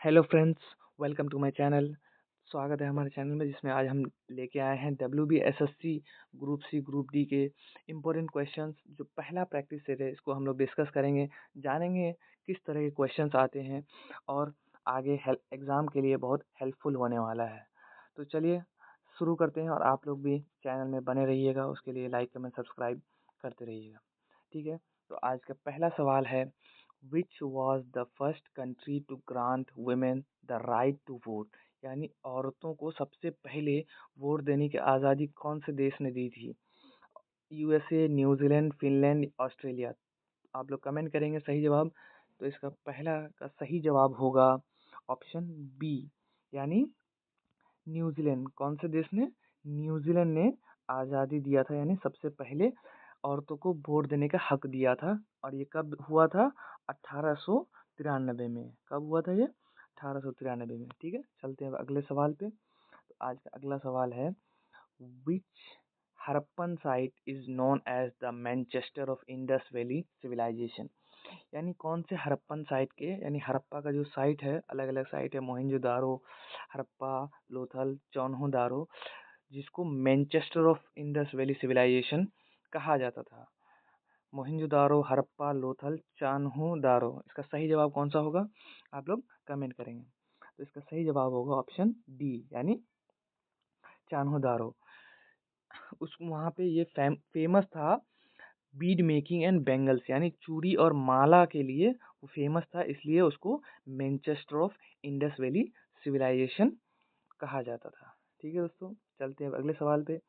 Hello friends, welcome to my channel. स्वागत है हमारे चैनल में जिसमें आज हम लेके आए हैं WBSSC group C group D के इम्पोर्टेंट क्वेश्चंस। जो पहला प्रैक्टिस सेट है इसको हम लोग डिस्कस करेंगे, जानेंगे किस तरह के क्वेश्चंस आते हैं और आगे एग्ज़ाम के लिए बहुत हेल्पफुल होने वाला है। तो चलिए शुरू करते हैं और आप लोग भी चैनल में बने रहिएगा, उसके लिए लाइक कमेंट सब्सक्राइब करते रहिएगा। ठीक है, तो आज का पहला सवाल है, which was the first country to grant women the right to vote? यानी औरतों को सबसे पहले वोट देने की आज़ादी कौन से देश ने दी थी? USA, New Zealand, Finland, Australia. आप लोग कमेंट करेंगे सही जवाब। तो इसका पहला का सही जवाब होगा ऑप्शन बी, यानी न्यूजीलैंड। कौन से देश ने? न्यूजीलैंड ने आज़ादी दिया था, यानी सबसे पहले औरतों को वोट देने का हक दिया था। और ये कब हुआ था? 1893 में। कब हुआ था ये? 1893 में। ठीक है, चलते हैं अब अगले सवाल पे। तो आज का अगला सवाल है, which Harappan site is known as the Manchester of Indus valley civilisation? यानी कौन से हड़प्पन साइट के, यानी हड़प्पा का जो साइट है, अलग अलग साइट है, मोहनजोदारो, हड़प्पा, लोथल, चौन्होदारो, जिसको Manchester of Indus valley civilisation कहा जाता था। मोहनजोदारो, हड़प्पा, लोथल, चान्होदारो। इसका सही जवाब कौन सा होगा? आप लोग कमेंट करेंगे। तो इसका सही जवाब होगा ऑप्शन डी, यानी चान्होदारो। उस वहाँ पे ये फेमस था बीड मेकिंग एंड बैंगल्स, यानी चूड़ी और माला के लिए वो फेमस था, इसलिए उसको Manchester of Indus valley civilisation कहा जाता था। ठीक है दोस्तों, चलते हैं अब अगले सवाल पे।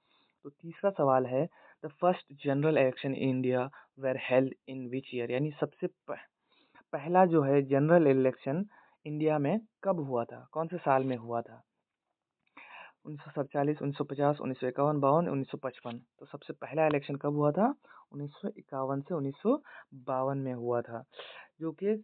तो तीसरा सवाल है, the first general election in India were held in which year? यानी सबसे पहला जो है जनरल इलेक्शन इंडिया में कब हुआ था? कौन से साल में हुआ था? 1947, 1950, 1951, 52, 1955। तो सबसे पहला इलेक्शन कब हुआ था? 1951 से 1952 में हुआ था, जो कि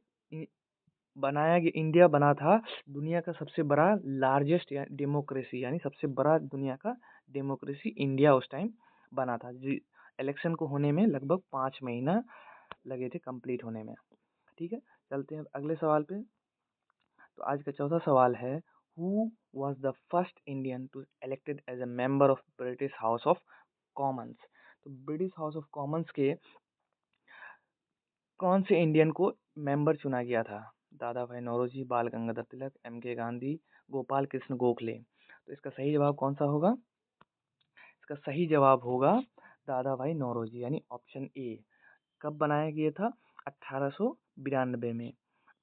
बनाया गया, इंडिया बना था दुनिया का सबसे बड़ा लार्जेस्ट डेमोक्रेसी, यानी सबसे बड़ा दुनिया का डेमोक्रेसी इंडिया उस टाइम बना था। जी, इलेक्शन को होने में लगभग 5 महीना लगे थे कंप्लीट होने में। ठीक है, चलते हैं अब अगले सवाल पे। तो आज का चौथा सवाल है, who was the first Indian to elected as a member of British House of Commons? तो ब्रिटिश हाउस ऑफ कॉमन्स के कौन से इंडियन को मेंबर चुना गया था? दादा भाई नौरोजी, बाल गंगाधर तिलक, MK गांधी, गोपाल कृष्ण गोखले। तो इसका सही जवाब कौन सा होगा? इसका सही जवाब होगा दादा भाई नौरोजी, यानी ऑप्शन ए। कब बनाया गया था? 1892 में।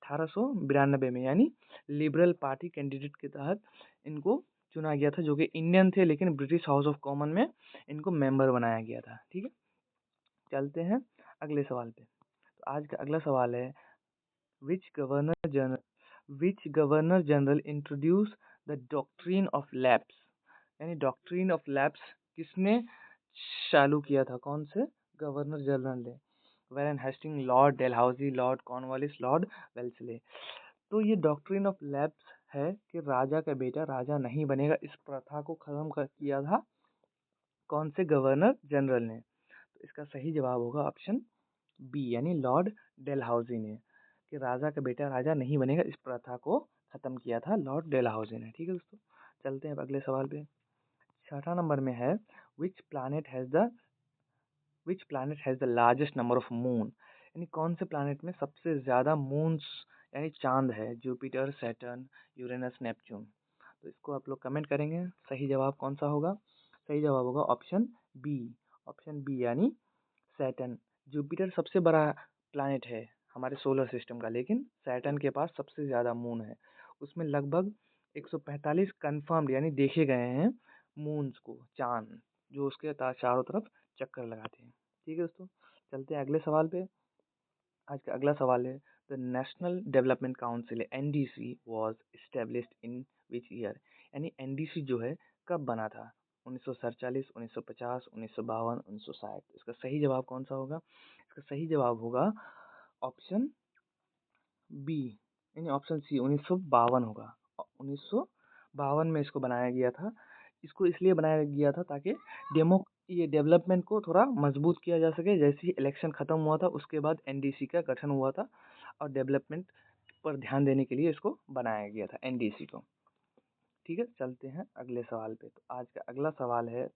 1892 में, यानी लिबरल पार्टी कैंडिडेट के तहत इनको चुना गया था, जो कि इंडियन थे, लेकिन ब्रिटिश हाउस ऑफ कॉमन में इनको मेंबर बनाया गया था। ठीक है, चलते हैं अगले सवाल पे। तो आज का अगला सवाल है, which governor general introduced the doctrine of lapse? यानी डॉक्ट्रिन ऑफ लैप्स किसने चालू किया था? कौन से गवर्नर जनरल ने? Warren Hasting, lord Dalhousie, lord Cornwallis, lord Wellesley. तो ये डॉक्ट्रिन ऑफ लैप्स है कि राजा का बेटा राजा नहीं बनेगा, इस प्रथा को खत्म कर किया था कौन से गवर्नर जनरल ने? तो इसका सही जवाब होगा ऑप्शन बी, यानी लॉर्ड डेलहाउसी ने, कि राजा का बेटा राजा नहीं बनेगा, इस प्रथा को खत्म किया था लॉर्ड डेलहाउसी ने। ठीक है दोस्तों, चलते हैं अब अगले सवाल पे। छठा नंबर में है, which planet has the largest number of moon? यानी कौन से प्लानट में सबसे ज़्यादा मून्स, यानी चांद है? Jupiter, Saturn, Uranus, Neptune. तो इसको आप लोग कमेंट करेंगे, सही जवाब कौन सा होगा? सही जवाब होगा ऑप्शन बी। ऑप्शन बी, यानी सैटर्न। जुपिटर सबसे बड़ा प्लैनेट है हमारे सोलर सिस्टम का, लेकिन सैटर्न के पास सबसे ज़्यादा मून है। उसमें लगभग 145 कंफर्म्ड, यानी देखे गए हैं मून्स को, चांद, जो उसके चारों तरफ चक्कर लगाते हैं। ठीक है दोस्तों, चलते हैं अगले सवाल पे। आज का अगला सवाल है, the national development council NDC was established in which year? यानी NDC जो है कब बना था? 1947, 1950, 1952, 1960। इसका सही जवाब कौन सा होगा? इसका सही जवाब होगा ऑप्शन बी, यानी ऑप्शन सी, 1952 होगा। 1952 में इसको बनाया गया था। इसको इसलिए बनाया गया था ताकि डेमो ये डेवलपमेंट को थोड़ा मजबूत किया जा सके। जैसे ही इलेक्शन ख़त्म हुआ था उसके बाद NDC का गठन हुआ था और डेवलपमेंट पर ध्यान देने के लिए इसको बनाया गया था, एनडीसी को। ठीक है, चलते हैं अगले सवाल पे। तो आज का अगला सवाल है,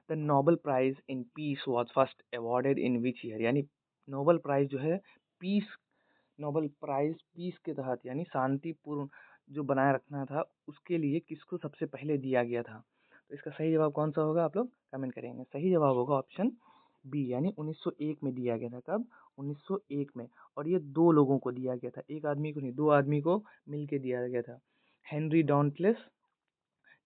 the Nobel prize in peace was first awarded in which year, यानी नोबेल प्राइज जो है पीस, नोबेल प्राइज पीस के तहत यानी शांतिपूर्ण जो बनाए रखना था उसके लिए किसको सबसे पहले दिया गया था। तो इसका सही जवाब कौन सा होगा, आप लोग कमेंट करेंगे। सही जवाब होगा ऑप्शन बी, यानी 1901 में दिया गया था। कब? 1901 में। और ये दो लोगों को दिया गया था, एक आदमी को नहीं, दो आदमी को मिलके दिया गया था। हेनरी डॉन्टलेस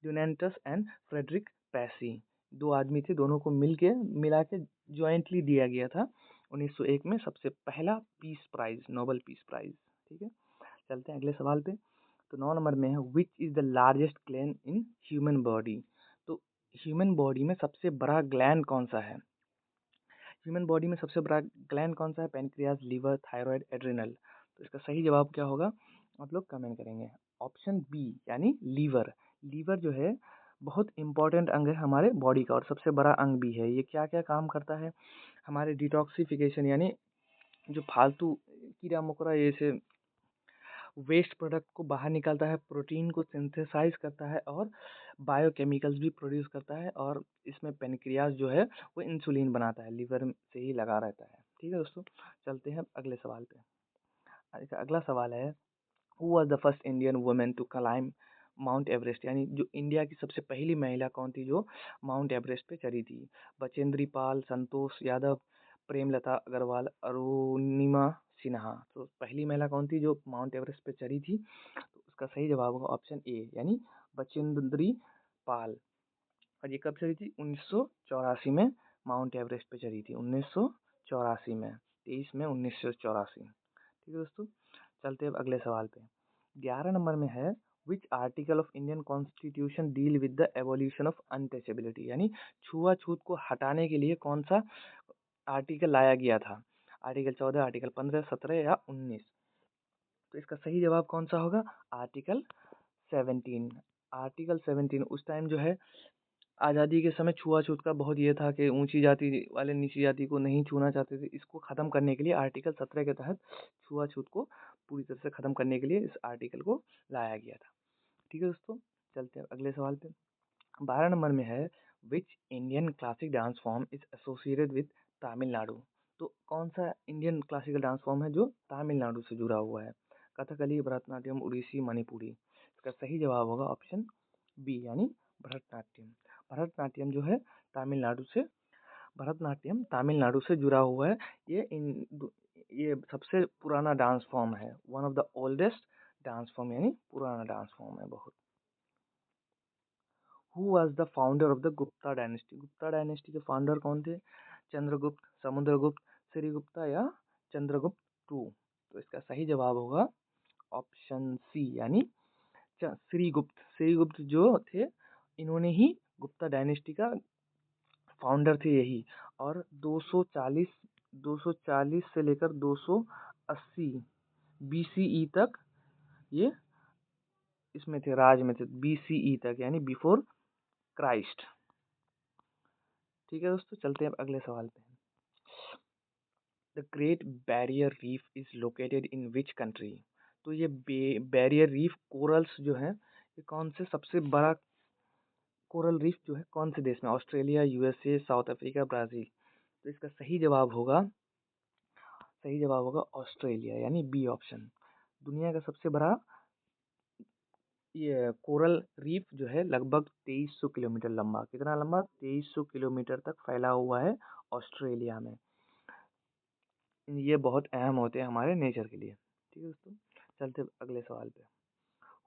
ड्यूनेंटस एंड फ्रेडरिक पैसी, दो आदमी थे, दोनों को मिला के ज्वाइंटली दिया गया था 1901 में सबसे पहला peace prize, Nobel peace prize. ठीक है, चलते हैं अगले सवाल पे। तो 9 नंबर में है, which is the largest gland in human body. तो ह्यूमन बॉडी में सबसे बड़ा ग्लैंड कौन सा है? ह्यूमन बॉडी में सबसे बड़ा ग्लैंड कौन सा है? Pancreas, liver, thyroid, adrenal. तो इसका सही जवाब क्या होगा, आप लोग कमेंट करेंगे। ऑप्शन बी, यानी लीवर। लीवर जो है बहुत इंपॉर्टेंट अंग है हमारे बॉडी का और सबसे बड़ा अंग भी है। ये क्या क्या काम करता है? हमारे डिटॉक्सिफिकेशन, यानी जो फालतू कीड़ा मकोड़ा जैसे वेस्ट प्रोडक्ट को बाहर निकालता है, प्रोटीन को सिंथेसाइज करता है और बायोकेमिकल्स भी प्रोड्यूस करता है। और इसमें पेनक्रियाज जो है वो इंसुलिन बनाता है, लीवर से ही लगा रहता है। ठीक है दोस्तों, चलते हैं अगले सवाल पे। अगला सवाल है, who was the first Indian women to climb Mount Everest, यानी जो इंडिया की सबसे पहली महिला कौन थी जो माउंट एवरेस्ट पे चढ़ी थी? बचेंद्री पाल, संतोष यादव, प्रेमलता अग्रवाल, अरुणिमा सिन्हा। तो पहली महिला कौन थी जो माउंट एवरेस्ट पे चढ़ी थी? तो उसका सही जवाब होगा ऑप्शन ए, यानी बचेंद्री पाल। और ये कब चढ़ी थी? 1984 में माउंट एवरेस्ट पे चढ़ी थी, 1984 में, 23 में 1984। ठीक है दोस्तों, चलते हैं अब अगले सवाल पे। 11 नंबर में है, which article of Indian constitution deal with the evolution of untouchability, यानी छुआछूत को हटाने के लिए कौन सा आर्टिकल लाया गया था? आर्टिकल 14, आर्टिकल 15, 17 या 19। तो इसका सही जवाब कौन सा होगा? आर्टिकल 17। आर्टिकल 17 उस टाइम जो है आज़ादी के समय छुआछूत का बहुत ये था कि ऊंची जाति वाले नीची जाति को नहीं छूना चाहते थे। इसको ख़त्म करने के लिए आर्टिकल 17 के तहत छुआछूत को पूरी तरह से ख़त्म करने के लिए इस आर्टिकल को लाया गया था। ठीक है दोस्तों, चलते हैं अगले सवाल पे। 12 नंबर में है, which Indian classic dance form is associated with Tamil Nadu. तो कौन सा इंडियन क्लासिकल डांस फॉर्म है जो तमिलनाडु से जुड़ा हुआ है? कथकली, भरतनाट्यम, उड़ीसी, मणिपुरी। इसका सही जवाब होगा ऑप्शन बी, यानी भरतनाट्यम। भरतनाट्यम जो है तमिलनाडु से भरतनाट्यम तमिलनाडु से जुड़ा हुआ है। ये सबसे पुराना डांस फॉर्म है, one of the oldest dance form, यानी पुराना डांस फॉर्म है बहुत। Who was the founder of the Gupta dynasty. Gupta dynasty के फाउंडर कौन थे? चंद्रगुप्त, समुद्रगुप्त, श्रीगुप्ता या चंद्रगुप्त टू। तो इसका सही जवाब होगा ऑप्शन सी, यानी श्रीगुप्त। श्रीगुप्त जो थे इन्होंने ही गुप्ता डायनेस्टी का फाउंडर थे यही। और 240 से लेकर 280 बीसीई तक ये इसमें थे, राज में थे, बीसीई तक, यानी बिफोर क्राइस्ट। ठीक है दोस्तों, चलते हैं अब अगले सवाल पे। The great barrier reef is located in which country. तो ये बैरियर रीफ कोरल्स जो है ये कौन से सबसे बड़ा कोरल रीफ जो है कौन से देश में? Australia, USA, south Africa, Brazil. तो इसका सही जवाब होगा ऑस्ट्रेलिया, यानी बी ऑप्शन। दुनिया का सबसे बड़ा ये कोरल रीफ जो है लगभग 2300 किलोमीटर लंबा, कितना लंबा? 2300 किलोमीटर तक फैला हुआ है ऑस्ट्रेलिया में। ये बहुत अहम होते हैं हमारे नेचर के लिए। ठीक है दोस्तों, चलते अगले सवाल पे।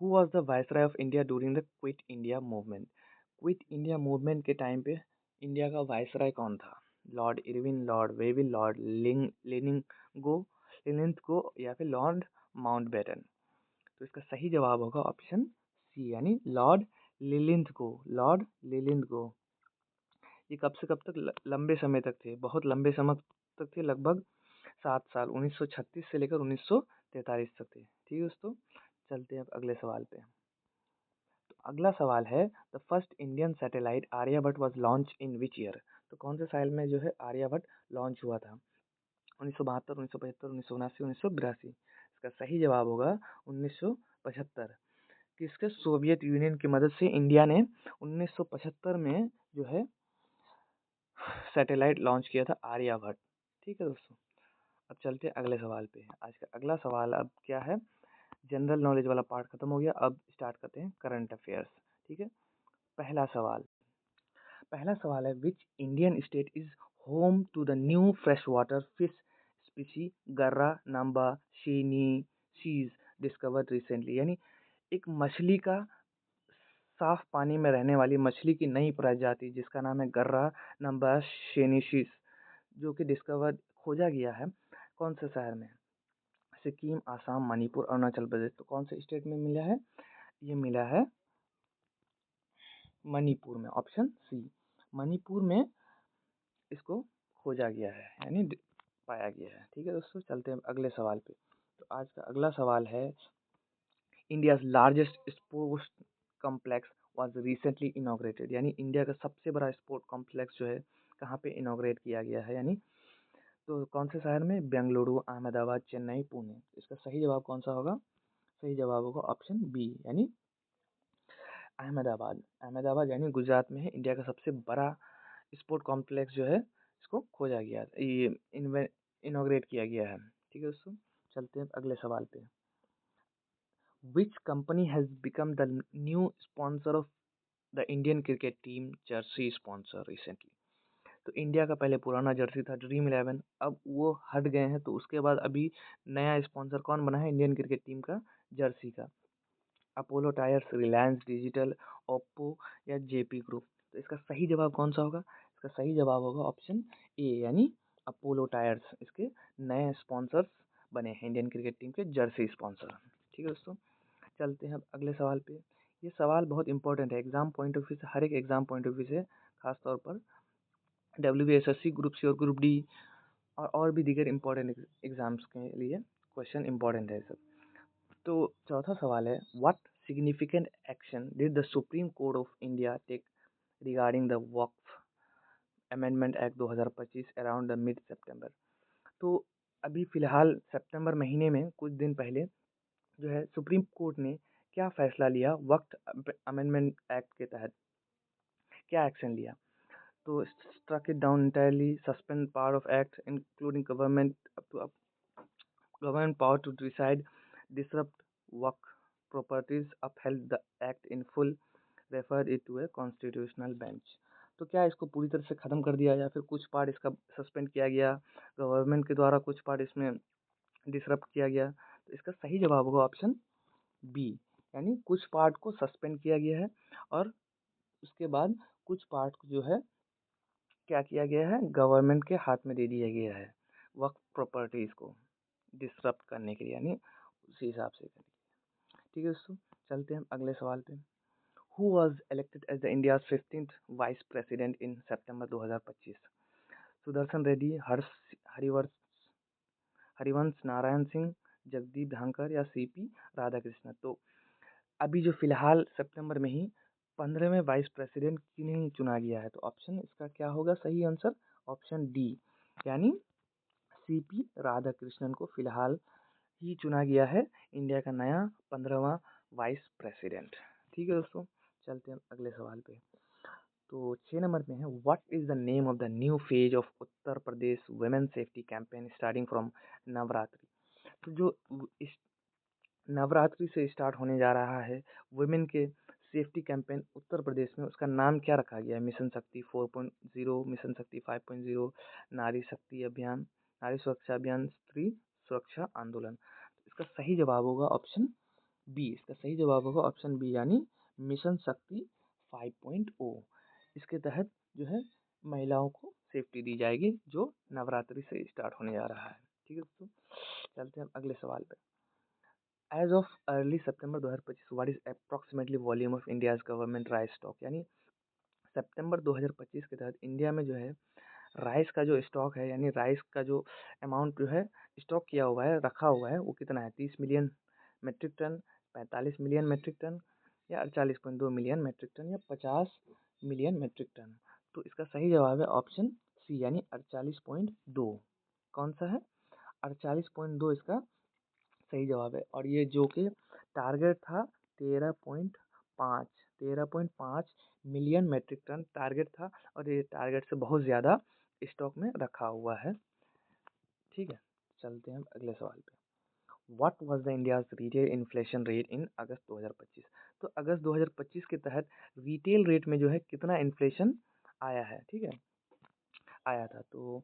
Who was the viceroy of India during the quit India movement. Quit India movement के टाइम पे इंडिया का वायसराय कौन था? Lord Irwin, lord Wavell, lord Linlithgow या फिर लॉर्ड माउंटबेटन। तो इसका सही जवाब होगा ऑप्शन सी, यानी लॉर्ड लिलिंथगो। लॉर्ड लिलिंथगो ये कब से कब तक लंबे समय तक थे, बहुत लंबे समय तक थे, लगभग 7 साल, 1936 से लेकर 1943 तक थे। ठीक है दोस्तों, चलते हैं अब अगले सवाल पे। तो अगला सवाल है, the first Indian satellite Aryabhata was launch in which year. तो कौन से साल में जो है आर्यभट्ट लॉन्च हुआ था? 1972, 1975, 1979, 1982। इसका सही जवाब होगा 1975। किसके सोवियत यूनियन की मदद से इंडिया ने 1975 में जो है सैटेलाइट लॉन्च किया था, आर्यभट्ट। ठीक है दोस्तों, अब चलते हैं अगले सवाल पे। आज का अगला सवाल अब क्या है, जनरल नॉलेज वाला पार्ट खत्म हो गया, अब स्टार्ट करते हैं करंट अफेयर्स। ठीक है, पहला सवाल पहला सवाल है, which Indian state is home to the new fresh water fish species गर्रा नाम्बा शीज डिस्कवर्ड रिसेंटली। यानी एक मछली का, साफ पानी में रहने वाली मछली की नई प्रजाति जिसका नाम है गर्रा नाम्बा शेनिसिस, जो कि डिस्कवर खोजा गया है कौन से शहर में, सिक्किम, आसाम, मणिपुर, अरुणाचल प्रदेश। तो कौन से स्टेट में मिला है, ये मिला है मणिपुर में, ऑप्शन सी, मणिपुर में इसको खोजा गया है, यानी पाया गया है। ठीक है दोस्तों, चलते हैं अगले सवाल पे। तो आज का अगला सवाल है, India largest sports complex was recently inaugurated. यानी इंडिया का सबसे बड़ा स्पोर्ट कॉम्प्लेक्स जो है कहाँ पे इनॉग्रेट किया गया है, यानी तो कौन से शहर में, बेंगलुरु, अहमदाबाद, चेन्नई, पुणे। इसका सही जवाब कौन सा होगा, सही जवाब होगा ऑप्शन बी, यानी अहमदाबाद। अहमदाबाद यानी गुजरात में है, इंडिया का सबसे बड़ा स्पोर्ट कॉम्प्लेक्स जो है इसको खोजा गया, ये इनॉग्रेट किया गया है। ठीक है दोस्तों, चलते हैं अगले सवाल पे। Which company has become the new sponsor of the Indian cricket team Jersey sponsor recently. तो इंडिया का पहले पुराना जर्सी था ड्रीम 11, अब वो हट गए हैं, तो उसके बाद अभी नया स्पॉन्सर कौन बना है इंडियन क्रिकेट टीम का जर्सी का, Apollo tyres, Reliance digital, Oppo या जेपी ग्रुप। तो इसका सही जवाब कौन सा होगा, इसका सही जवाब होगा ऑप्शन ए, यानी अपोलो टायर्स इसके नए स्पॉन्सर्स बने हैं इंडियन क्रिकेट टीम के जर्सी स्पॉन्सर। ठीक है दोस्तों, चलते हैं अब अगले सवाल पे। ये सवाल बहुत इंपॉर्टेंट है एग्जाम पॉइंट ऑफ व्यू से, हर एक एग्जाम पॉइंट ऑफ व्यू से, खासतौर पर WBSSC ग्रुप सी और ग्रुप डी और भी दीगर इंपॉर्टेंट एग्जाम्स के लिए क्वेश्चन इंपॉर्टेंट है सब। तो चौथा सवाल है, what significant action did the supreme court of India take regarding the Waqf amendment act 2025 around the mid September. तो अभी फिलहाल सितंबर महीने में कुछ दिन पहले जो है सुप्रीम कोर्ट ने क्या फैसला लिया, वक्फ अमेंडमेंट एक्ट के तहत क्या एक्शन लिया। तो struck it down entirely, suspend power of act including government power to decide, disrupt work properties, upheld the act in full, referred it to a constitutional bench। तो क्या इसको पूरी तरह से ख़त्म कर दिया या फिर कुछ पार्ट इसका सस्पेंड किया गया, गवर्नमेंट के द्वारा कुछ पार्ट इसमें डिसरप्ट किया गया। तो इसका सही जवाब होगा ऑप्शन बी, यानी कुछ पार्ट को सस्पेंड किया गया है और उसके बाद कुछ पार्ट जो है क्या किया गया है, गवर्नमेंट के हाथ में दे दिया गया है वक्फ प्रॉपर्टीज को डिसरप्ट करने के लिए, यानी उसी हिसाब से करेंगे। ठीक है दोस्तों, चलते हैं हम अगले सवाल पे। Who was elected as the India 15th vice president in September 2025। Sudarshan Reddy, Harivarsh Harivansh Narayan Singh, Jagdeep Dhankhar या CP राधाकृष्णन। तो अभी जो फिलहाल सितंबर में ही 15वें वाइस प्रेसिडेंट किन्हें चुना गया है, तो ऑप्शन इसका क्या होगा सही आंसर, ऑप्शन डी, यानी CP राधाकृष्णन को फिलहाल ही चुना गया है इंडिया का नया 15वां वाइस प्रेसिडेंट। ठीक है दोस्तों, चलते हैं अगले सवाल पे। तो 6 नंबर में है, what is the name of the new phase of Uttar Pradesh women safety campaign starting from Navratri. तो जो इस नवरात्रि से स्टार्ट होने जा रहा है वुमेन के सेफ्टी कैंपेन उत्तर प्रदेश में, उसका नाम क्या रखा गया है, मिशन शक्ति 4.0, मिशन शक्ति 5.0, नारी शक्ति अभियान, नारी सुरक्षा अभियान, स्त्री सुरक्षा आंदोलन। इसका सही जवाब होगा ऑप्शन बी, इसका सही जवाब होगा ऑप्शन बी, यानी मिशन शक्ति 5.0। इसके तहत जो है महिलाओं को सेफ्टी दी जाएगी जो नवरात्रि से स्टार्ट होने जा रहा है। ठीक है दोस्तों, चलते हैं अगले सवाल पे। As of early September 2025 what is approximately volume of India's government rice stock. यानी सितंबर 2025 के तहत इंडिया में जो है राइस का जो स्टॉक है, यानी राइस का जो अमाउंट जो है स्टॉक किया हुआ है, रखा हुआ है, वो कितना है, 30 million metric tonne, 45 million metric tonne या 48.2 मिलियन मेट्रिक टन या 50 मिलियन मेट्रिक टन। तो इसका सही जवाब है ऑप्शन सी, यानी 48.2। कौन सा है, 48.2 इसका सही जवाब है। और ये जो कि टारगेट था 13.5 मिलियन मेट्रिक टन टारगेट था, और ये टारगेट से बहुत ज़्यादा स्टॉक में रखा हुआ है। ठीक है, चलते हैं अगले सवाल पे। What was the India's retail inflation rate in August 2025? तो अगस्त 2025 के तहत रिटेल रेट में जो है कितना इन्फ्लेशन आया है, ठीक है, आया था। तो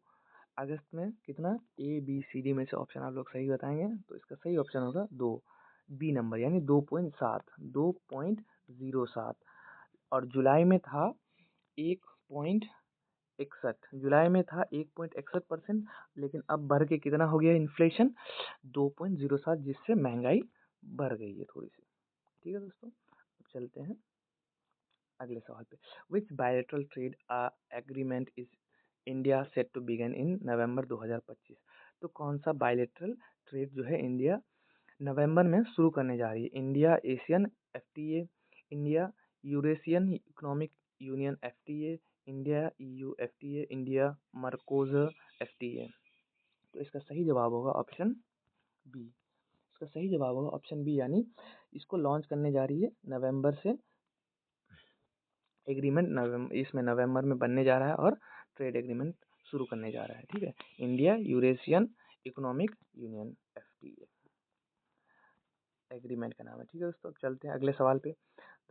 अगस्त में कितना, ABCD में से ऑप्शन आप लोग सही बताएंगे, तो इसका सही ऑप्शन होगा 2, बी नंबर, यानी 2.7। और जुलाई में था 1.61, जुलाई में था 1.61%, लेकिन अब बढ़ के कितना हो गया इन्फ्लेशन, 2.07, जिससे महंगाई बढ़ गई है थोड़ी सी। ठीक है दोस्तों, अब चलते हैं अगले सवाल पे। Which bilateral trade agreement is India set to begin in November 2025? तो कौन सा बायलेटरल ट्रेड जो है इंडिया नवंबर में शुरू करने जा रही है? India ASEAN FTA, India Eurasian economic union FTA, India EU FTA, India Mercosur FTA। तो इसका सही जवाब होगा ऑप्शन बी। इसका सही जवाब होगा ऑप्शन बी, यानी इसको लॉन्च करने जा रही है नवंबर से। एग्रीमेंट इसमें नवंबर में बनने जा रहा है और ट्रेड एग्रीमेंट शुरू करने जा रहा है। ठीक है, India Eurasian economic union FTA agreement का नाम है। ठीक है दोस्तों, अब चलते हैं अगले सवाल पे।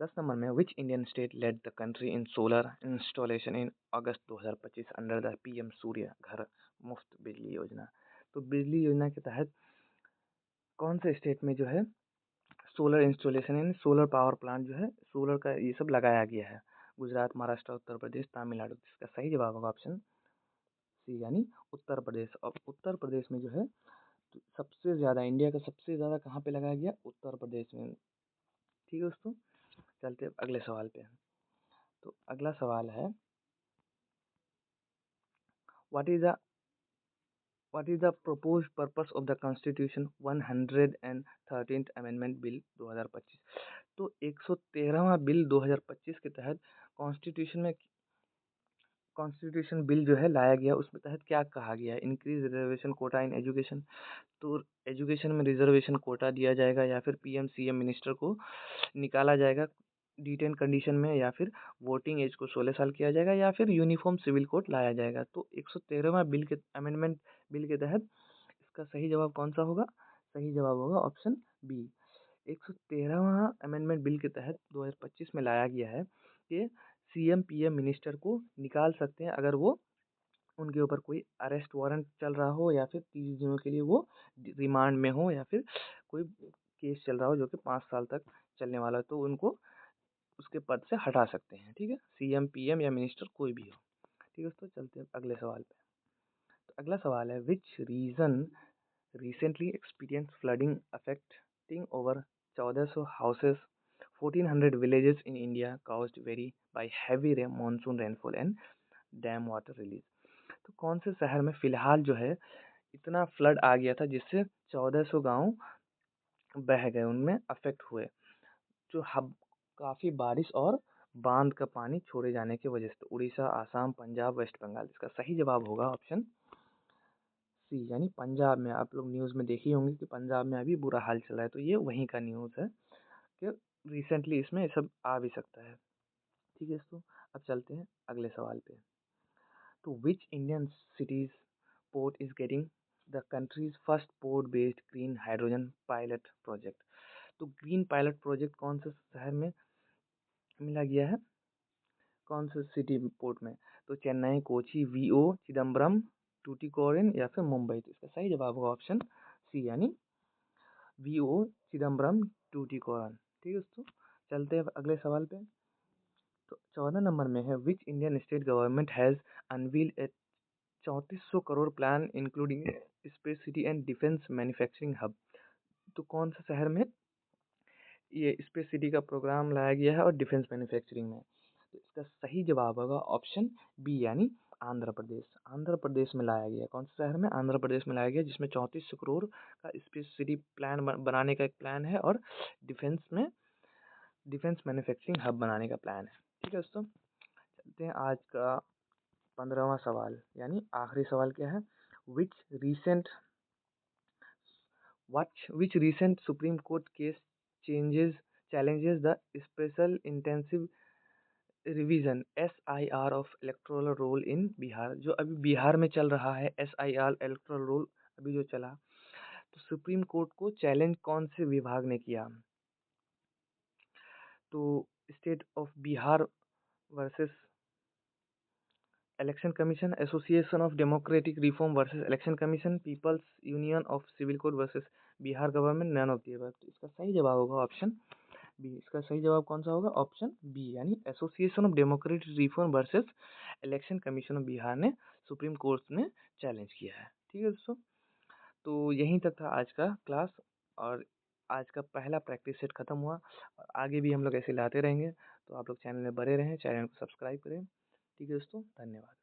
10 नंबर में, विच Indian state lead the country in solar installation in August 2025 under the PM सूर्य घर मुफ्त बिजली योजना? तो बिजली योजना के तहत कौन से स्टेट में जो है सोलर इंस्टॉलेशन यानी सोलर पावर प्लांट जो है, सोलर का ये सब लगाया गया है? गुजरात, महाराष्ट्र, उत्तर प्रदेश, तमिलनाडु। इसका सही जवाब होगा ऑप्शन सी, यानी उत्तर प्रदेश। और उत्तर प्रदेश में जो है सबसे ज़्यादा, इंडिया का सबसे ज़्यादा कहाँ पे लगाया गया, उत्तर प्रदेश में। ठीक है दोस्तों, चलते हैं अगले सवाल पे। तो अगला सवाल है, what is the proposed purpose of the Constitution 113th Amendment Bill 2025? तो 113वां बिल 2025 के तहत कॉन्स्टिट्यूशन बिल जो है लाया गया, उसमें तहत क्या कहा गया है? Increase reservation quota in education. तो एजुकेशन में रिजर्वेशन कोटा दिया जाएगा, या फिर PM CM मिनिस्टर को निकाला जाएगा डिटेन कंडीशन में, या फिर वोटिंग एज को 16 साल किया जाएगा, या फिर यूनिफॉर्म सिविल कोड लाया जाएगा? तो 113वां बिल के अमेंडमेंट बिल के तहत इसका सही जवाब कौन सा होगा? सही जवाब होगा ऑप्शन बी। 113वां अमेंडमेंट बिल के तहत 2025 में लाया गया है कि CM PM मिनिस्टर को निकाल सकते हैं अगर वो उनके ऊपर कोई अरेस्ट वारंट चल रहा हो, या फिर 30 दिनों के लिए वो रिमांड में हो, या फिर कोई केस चल रहा हो जो कि 5 साल तक चलने वाला है, तो उनको उसके पद से हटा सकते हैं। ठीक है, CM PM या मिनिस्टर कोई भी हो। ठीक है दोस्तों, चलते हैं अगले सवाल पे। तो अगला सवाल है, which region recently experienced flooding affecting over 1400 houses, 1400 villages in India caused very by heavy monsoon rainfall and dam water release? तो कौन से शहर में फिलहाल जो है इतना फ्लड आ गया था जिससे 1400 गांव बह गए, उनमें अफेक्ट हुए, जो हब काफ़ी बारिश और बांध का पानी छोड़े जाने की वजह से? तो उड़ीसा, आसाम, पंजाब, वेस्ट बंगाल। इसका सही जवाब होगा ऑप्शन सी, यानी पंजाब में। आप लोग न्यूज़ में देखी होंगी कि पंजाब में अभी बुरा हाल चल रहा है, तो ये वहीं का न्यूज़ है कि रिसेंटली इसमें ये सब आ भी सकता है। ठीक है दोस्तों, अब चलते हैं अगले सवाल पे। तो which Indian cities port is getting the countries first port based green hydrogen pilot project? तो ग्रीन पायलट प्रोजेक्ट कौन से शहर में मिला गया है, कौन से सिटी पोर्ट में? तो चेन्नई, कोची, VO, चिदम्बरम, टूटिकोरिन, या फिर मुंबई। तो इसका सही जवाब होगा ऑप्शन सी, यानी VO, चिदम्बरम, टूटिकोरन। ठीक है दोस्तों, चलते हैं अगले सवाल पे। तो 14 नंबर में है, which Indian state government has unveil A 3400 crore plan including space city and defence manufacturing hub? तो कौन से शहर में ये स्पेस सिटी का प्रोग्राम लाया गया है और डिफेंस मैन्युफैक्चरिंग में? तो इसका सही जवाब होगा ऑप्शन बी, यानी आंध्र प्रदेश। आंध्र प्रदेश में लाया गया, कौन से शहर में? आंध्र प्रदेश में लाया गया, जिसमें 3400 करोड़ का स्पेस सिटी प्लान बनाने का एक प्लान है, और डिफेंस मैन्युफैक्चरिंग हब बनाने का प्लान है। ठीक है दोस्तों, चलते हैं आज का 15वां सवाल, यानी आखिरी सवाल क्या है? Which recent which recent Supreme Court case challenges the special intensive revision SIR of electoral roll in Bihar, जो अभी बिहार में चल रहा है SIR इलेक्टोरल रोल अभी जो चला, तो सुप्रीम कोर्ट को चैलेंज कौन से विभाग ने किया? तो state of Bihar versus election commission, association of democratic reform versus election commission, people's union of civil code versus Bihar government, none of the above. तो इसका सही जवाब होगा ऑप्शन बी। इसका सही जवाब कौन सा होगा? ऑप्शन बी, यानी association of democratic reform versus election commission of Bihar ने सुप्रीम कोर्ट ने चैलेंज किया है। ठीक है दोस्तों, तो यहीं तक था आज का क्लास, और आज का पहला प्रैक्टिस सेट खत्म हुआ, और आगे भी हम लोग ऐसे लाते रहेंगे। तो आप लोग चैनल में बने रहें, चैनल को सब्सक्राइब करें। ठीक है दोस्तों, धन्यवाद।